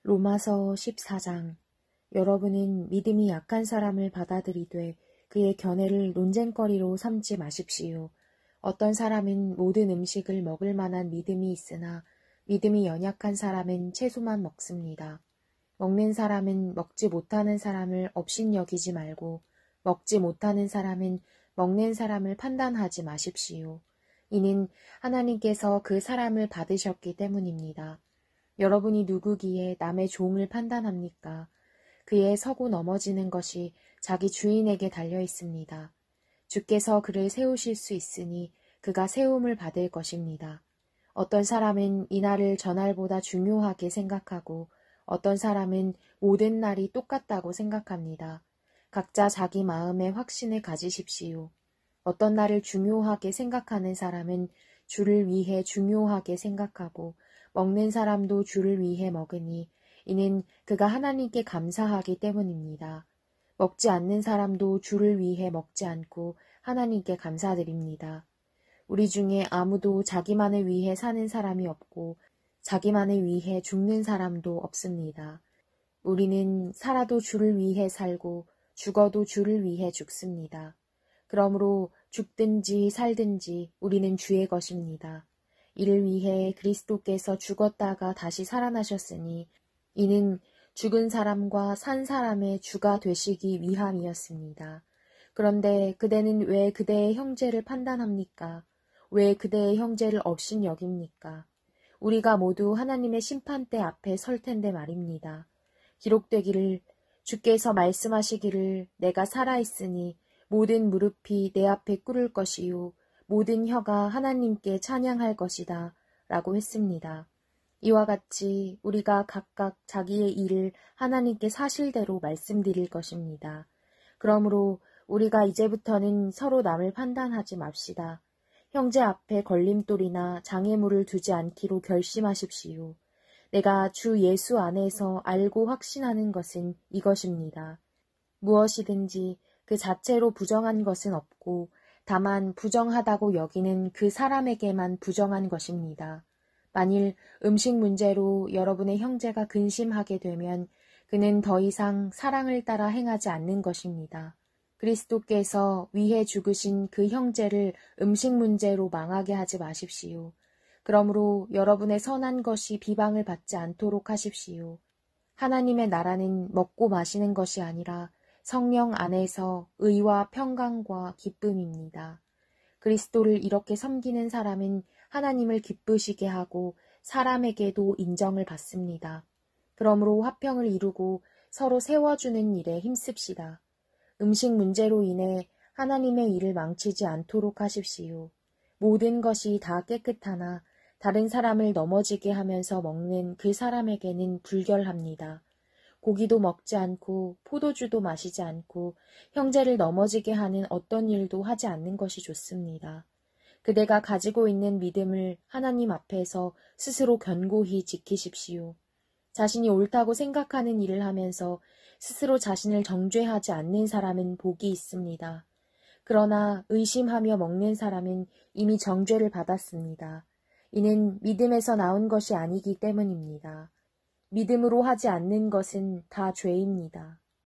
로마서 14장. 여러분은 믿음이 약한 사람을 받아들이되 그의 견해를 논쟁거리로 삼지 마십시오. 어떤 사람은 모든 음식을 먹을 만한 믿음이 있으나 믿음이 연약한 사람은 채소만 먹습니다. 먹는 사람은 먹지 못하는 사람을 업신여기지 말고 먹지 못하는 사람은 먹는 사람을 판단하지 마십시오. 이는 하나님께서 그 사람을 받으셨기 때문입니다. 여러분이 누구기에 남의 종을 판단합니까? 그의 서고 넘어지는 것이 자기 주인에게 달려 있습니다. 주께서 그를 세우실 수 있으니 그가 세움을 받을 것입니다. 어떤 사람은 이날을 전날보다 중요하게 생각하고 어떤 사람은 모든 날이 똑같다고 생각합니다. 각자 자기 마음의 확신을 가지십시오. 어떤 날을 중요하게 생각하는 사람은 주를 위해 중요하게 생각하고 먹는 사람도 주를 위해 먹으니 이는 그가 하나님께 감사하기 때문입니다. 먹지 않는 사람도 주를 위해 먹지 않고 하나님께 감사드립니다. 우리 중에 아무도 자기만을 위해 사는 사람이 없고 자기만을 위해 죽는 사람도 없습니다. 우리는 살아도 주를 위해 살고 죽어도 주를 위해 죽습니다. 그러므로 죽든지 살든지 우리는 주의 것입니다. 이를 위해 그리스도께서 죽었다가 다시 살아나셨으니 이는 죽은 사람과 산 사람의 주가 되시기 위함이었습니다. 그런데 그대는 왜 그대의 형제를 판단합니까? 왜 그대의 형제를 업신여깁니까? 우리가 모두 하나님의 심판대 앞에 설 텐데 말입니다. 기록되기를 주께서 말씀하시기를 내가 살아있으니 모든 무릎이 내 앞에 꿇을 것이요 모든 혀가 하나님께 찬양할 것이다 라고 했습니다. 이와 같이 우리가 각각 자기의 일을 하나님께 사실대로 말씀드릴 것입니다. 그러므로 우리가 이제부터는 서로 남을 판단하지 맙시다. 형제 앞에 걸림돌이나 장애물을 두지 않기로 결심하십시오. 내가 주 예수 안에서 알고 확신하는 것은 이것입니다. 무엇이든지 그 자체로 부정한 것은 없고 다만 부정하다고 여기는 그 사람에게만 부정한 것입니다. 만일 음식 문제로 여러분의 형제가 근심하게 되면 그는 더 이상 사랑을 따라 행하지 않는 것입니다. 그리스도께서 위해 죽으신 그 형제를 음식 문제로 망하게 하지 마십시오. 그러므로 여러분의 선한 것이 비방을 받지 않도록 하십시오. 하나님의 나라는 먹고 마시는 것이 아니라 성령 안에서 의와 평강과 기쁨입니다. 그리스도를 이렇게 섬기는 사람은 하나님을 기쁘시게 하고 사람에게도 인정을 받습니다. 그러므로 화평을 이루고 서로 세워주는 일에 힘씁시다. 음식 문제로 인해 하나님의 일을 망치지 않도록 하십시오. 모든 것이 다 깨끗하나 다른 사람을 넘어지게 하면서 먹는 그 사람에게는 불결합니다. 고기도 먹지 않고 포도주도 마시지 않고 형제를 넘어지게 하는 어떤 일도 하지 않는 것이 좋습니다. 그대가 가지고 있는 믿음을 하나님 앞에서 스스로 견고히 지키십시오. 자신이 옳다고 생각하는 일을 하면서 스스로 자신을 정죄하지 않는 사람은 복이 있습니다. 그러나 의심하며 먹는 사람은 이미 정죄를 받았습니다. 이는 믿음에서 나온 것이 아니기 때문입니다. 믿음으로 하지 않는 것은 다 죄입니다.